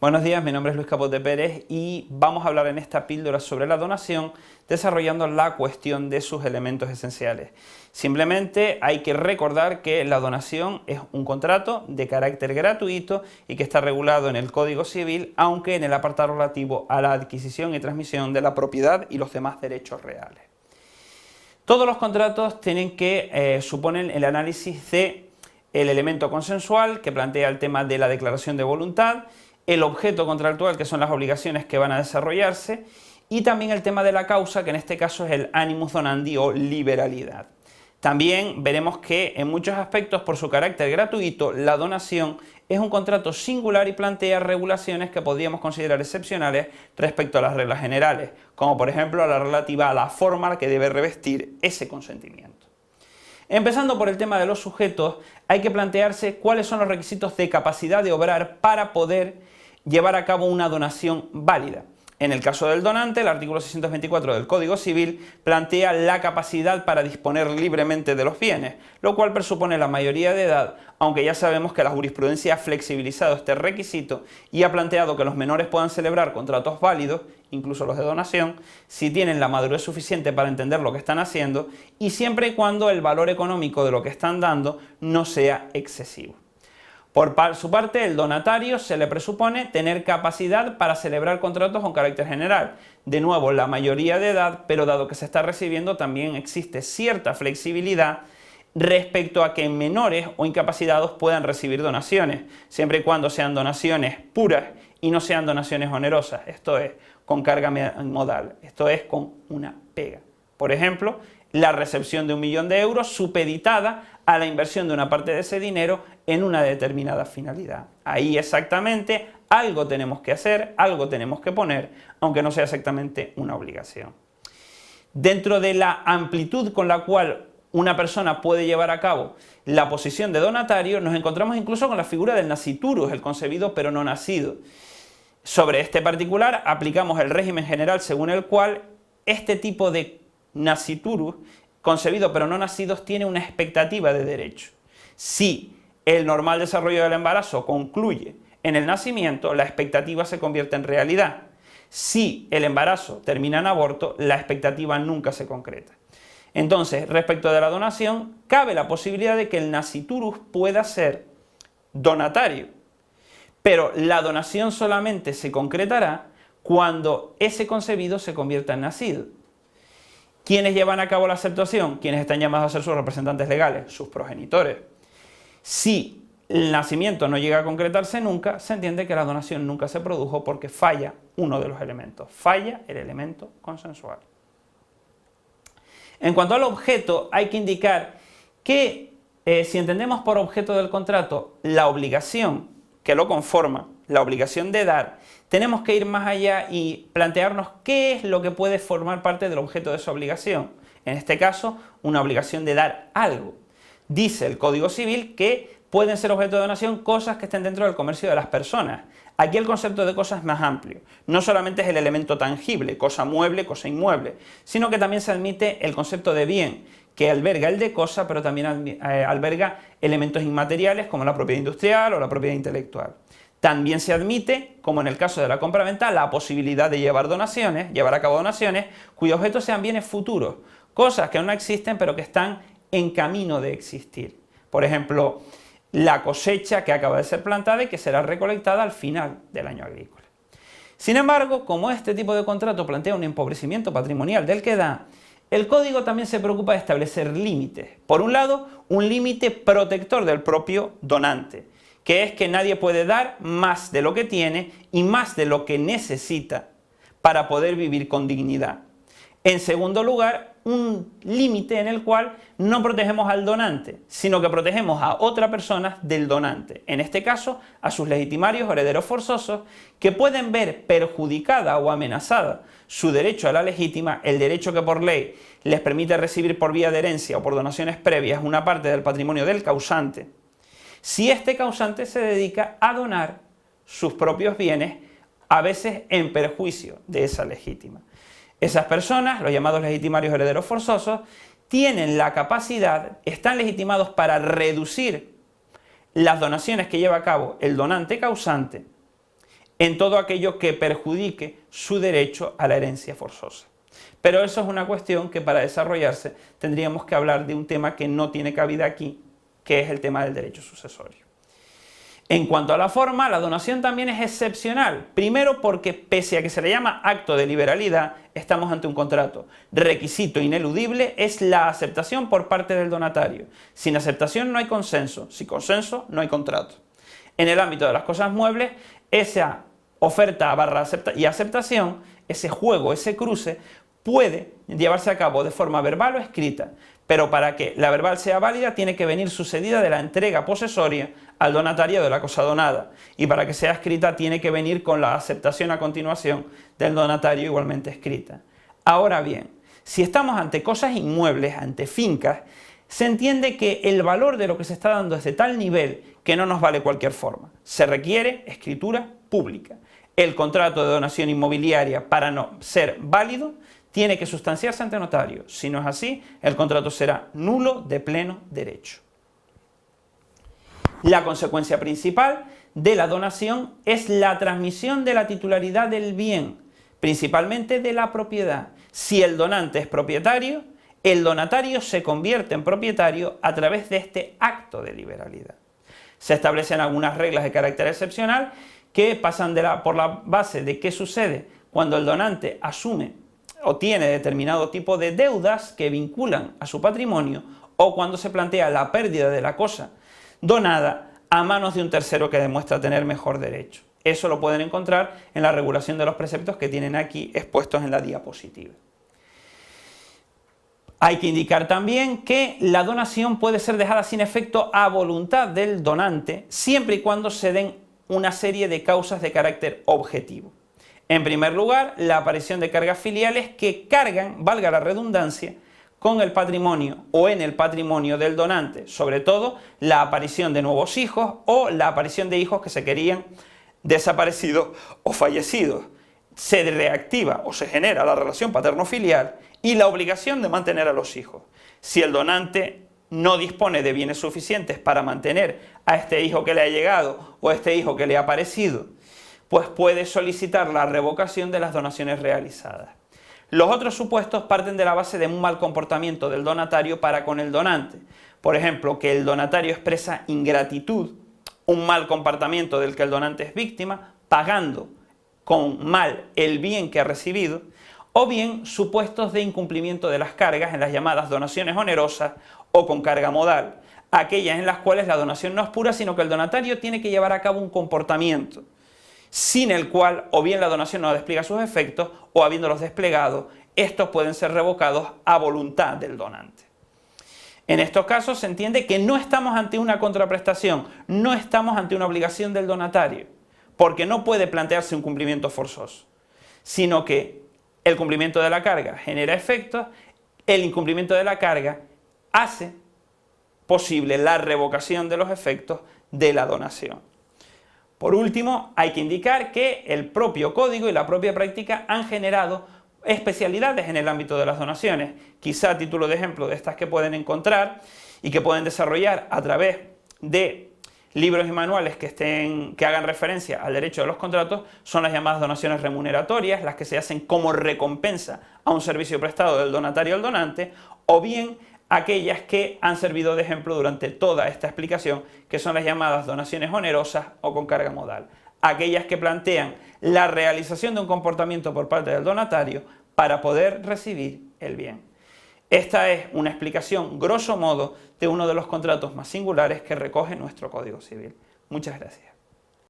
Buenos días, mi nombre es Luis Capote Pérez y vamos a hablar en esta píldora sobre la donación desarrollando la cuestión de sus elementos esenciales. Simplemente hay que recordar que la donación es un contrato de carácter gratuito y que está regulado en el Código Civil, aunque en el apartado relativo a la adquisición y transmisión de la propiedad y los demás derechos reales. Todos los contratos tienen que suponen el análisis del elemento consensual que plantea el tema de la declaración de voluntad, el objeto contractual, que son las obligaciones que van a desarrollarse, y también el tema de la causa, que en este caso es el animus donandi o liberalidad. También veremos que en muchos aspectos, por su carácter gratuito, la donación es un contrato singular y plantea regulaciones que podríamos considerar excepcionales respecto a las reglas generales, como por ejemplo la relativa a la forma que debe revestir ese consentimiento. Empezando por el tema de los sujetos, hay que plantearse cuáles son los requisitos de capacidad de obrar para poder llevar a cabo una donación válida. En el caso del donante, el artículo 624 del Código Civil plantea la capacidad para disponer libremente de los bienes, lo cual presupone la mayoría de edad, aunque ya sabemos que la jurisprudencia ha flexibilizado este requisito y ha planteado que los menores puedan celebrar contratos válidos, incluso los de donación, si tienen la madurez suficiente para entender lo que están haciendo y siempre y cuando el valor económico de lo que están dando no sea excesivo. Por su parte, el donatario se le presupone tener capacidad para celebrar contratos con carácter general. De nuevo, la mayoría de edad, pero dado que se está recibiendo, también existe cierta flexibilidad respecto a que menores o incapacitados puedan recibir donaciones, siempre y cuando sean donaciones puras y no sean donaciones onerosas, esto es, con carga modal, esto es, con una pega. Por ejemplo, la recepción de 1 millón de euros supeditada a la inversión de una parte de ese dinero en una determinada finalidad. Ahí exactamente algo tenemos que hacer, algo tenemos que poner, aunque no sea exactamente una obligación. Dentro de la amplitud con la cual una persona puede llevar a cabo la posición de donatario, nos encontramos incluso con la figura del nasciturus, el concebido pero no nacido. Sobre este particular aplicamos el régimen general según el cual este tipo de nasciturus, concebido pero no nacidos, tiene una expectativa de derecho. Si el normal desarrollo del embarazo concluye en el nacimiento, la expectativa se convierte en realidad. Si el embarazo termina en aborto, la expectativa nunca se concreta. Entonces, respecto de la donación, cabe la posibilidad de que el nasciturus pueda ser donatario, pero la donación solamente se concretará cuando ese concebido se convierta en nacido. ¿Quiénes llevan a cabo la aceptación? ¿Quiénes están llamados a ser sus representantes legales? Sus progenitores. Si el nacimiento no llega a concretarse nunca, se entiende que la donación nunca se produjo porque falla uno de los elementos, falla el elemento consensual. En cuanto al objeto, hay que indicar que si entendemos por objeto del contrato la obligación que lo conforma, la obligación de dar, tenemos que ir más allá y plantearnos qué es lo que puede formar parte del objeto de esa obligación. En este caso, una obligación de dar algo. Dice el Código Civil que pueden ser objeto de donación cosas que estén dentro del comercio de las personas. Aquí el concepto de cosa es más amplio. No solamente es el elemento tangible, cosa mueble, cosa inmueble, sino que también se admite el concepto de bien, que alberga el de cosa, pero también alberga elementos inmateriales como la propiedad industrial o la propiedad intelectual. También se admite, como en el caso de la compraventa, la posibilidad de llevar a cabo donaciones, cuyos objetos sean bienes futuros, cosas que aún no existen pero que están en camino de existir. Por ejemplo, la cosecha que acaba de ser plantada y que será recolectada al final del año agrícola. Sin embargo, como este tipo de contrato plantea un empobrecimiento patrimonial del que da, el Código también se preocupa de establecer límites. Por un lado, un límite protector del propio donante, que es que nadie puede dar más de lo que tiene y más de lo que necesita para poder vivir con dignidad. En segundo lugar, un límite en el cual no protegemos al donante, sino que protegemos a otra persona del donante, en este caso a sus legitimarios o herederos forzosos, que pueden ver perjudicada o amenazada su derecho a la legítima, el derecho que por ley les permite recibir por vía de herencia o por donaciones previas una parte del patrimonio del causante, si este causante se dedica a donar sus propios bienes, a veces en perjuicio de esa legítima. Esas personas, los llamados legitimarios herederos forzosos, tienen la capacidad, están legitimados para reducir las donaciones que lleva a cabo el donante causante en todo aquello que perjudique su derecho a la herencia forzosa. Pero eso es una cuestión que para desarrollarse tendríamos que hablar de un tema que no tiene cabida aquí, que es el tema del derecho sucesorio. En cuanto a la forma, la donación también es excepcional. Primero porque, pese a que se le llama acto de liberalidad, estamos ante un contrato. Requisito ineludible es la aceptación por parte del donatario. Sin aceptación no hay consenso, sin consenso no hay contrato. En el ámbito de las cosas muebles, esa oferta y aceptación, ese juego, ese cruce, puede llevarse a cabo de forma verbal o escrita, pero para que la verbal sea válida tiene que venir sucedida de la entrega posesoria al donatario de la cosa donada, y para que sea escrita tiene que venir con la aceptación a continuación del donatario igualmente escrita. Ahora bien, si estamos ante cosas inmuebles, ante fincas, se entiende que el valor de lo que se está dando es de tal nivel que no nos vale cualquier forma. Se requiere escritura pública. El contrato de donación inmobiliaria, para no ser válido, tiene que sustanciarse ante notario. Si no es así, el contrato será nulo de pleno derecho. La consecuencia principal de la donación es la transmisión de la titularidad del bien, principalmente de la propiedad. Si el donante es propietario, el donatario se convierte en propietario a través de este acto de liberalidad. Se establecen algunas reglas de carácter excepcional que pasan por la base de qué sucede cuando el donante asume o tiene determinado tipo de deudas que vinculan a su patrimonio, o cuando se plantea la pérdida de la cosa donada a manos de un tercero que demuestra tener mejor derecho. Eso lo pueden encontrar en la regulación de los preceptos que tienen aquí expuestos en la diapositiva. Hay que indicar también que la donación puede ser dejada sin efecto a voluntad del donante, siempre y cuando se den una serie de causas de carácter objetivo. En primer lugar, la aparición de cargas filiales que cargan, valga la redundancia, con el patrimonio o en el patrimonio del donante, sobre todo la aparición de nuevos hijos o la aparición de hijos que se querían desaparecidos o fallecidos. Se reactiva o se genera la relación paterno-filial y la obligación de mantener a los hijos. Si el donante no dispone de bienes suficientes para mantener a este hijo que le ha llegado o a este hijo que le ha aparecido, pues puede solicitar la revocación de las donaciones realizadas. Los otros supuestos parten de la base de un mal comportamiento del donatario para con el donante. Por ejemplo, que el donatario expresa ingratitud, un mal comportamiento del que el donante es víctima, pagando con mal el bien que ha recibido, o bien supuestos de incumplimiento de las cargas en las llamadas donaciones onerosas o con carga modal, aquellas en las cuales la donación no es pura, sino que el donatario tiene que llevar a cabo un comportamiento, sin el cual o bien la donación no despliega sus efectos, o habiéndolos desplegado, estos pueden ser revocados a voluntad del donante. En estos casos se entiende que no estamos ante una contraprestación, no estamos ante una obligación del donatario, porque no puede plantearse un cumplimiento forzoso, sino que el cumplimiento de la carga genera efectos, el incumplimiento de la carga hace posible la revocación de los efectos de la donación. Por último, hay que indicar que el propio código y la propia práctica han generado especialidades en el ámbito de las donaciones, quizá a título de ejemplo de estas que pueden encontrar y que pueden desarrollar a través de libros y manuales que hagan referencia al derecho de los contratos, son las llamadas donaciones remuneratorias, las que se hacen como recompensa a un servicio prestado del donatario al donante, o bien aquellas que han servido de ejemplo durante toda esta explicación, que son las llamadas donaciones onerosas o con carga modal, aquellas que plantean la realización de un comportamiento por parte del donatario para poder recibir el bien. Esta es una explicación, grosso modo, de uno de los contratos más singulares que recoge nuestro Código Civil. Muchas gracias.